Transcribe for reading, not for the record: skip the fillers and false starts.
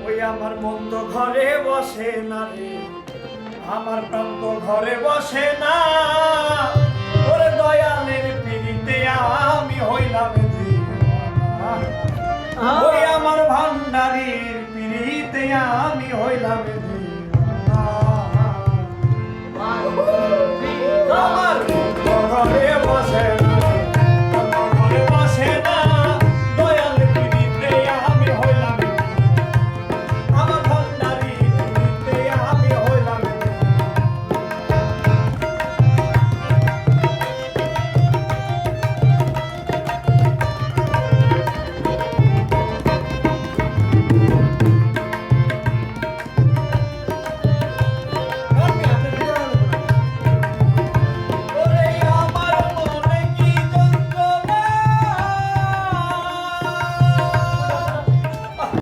ওই আমার মন তো ঘরে বসে না রে, আমার প্রাণ তো ঘরে বসে না। ওরে দয়ালের পিড়িতে আমি হইলাম দিওয়ানা, ওই আমার ভান্ডারীর পিড়িতে আমি হইলাম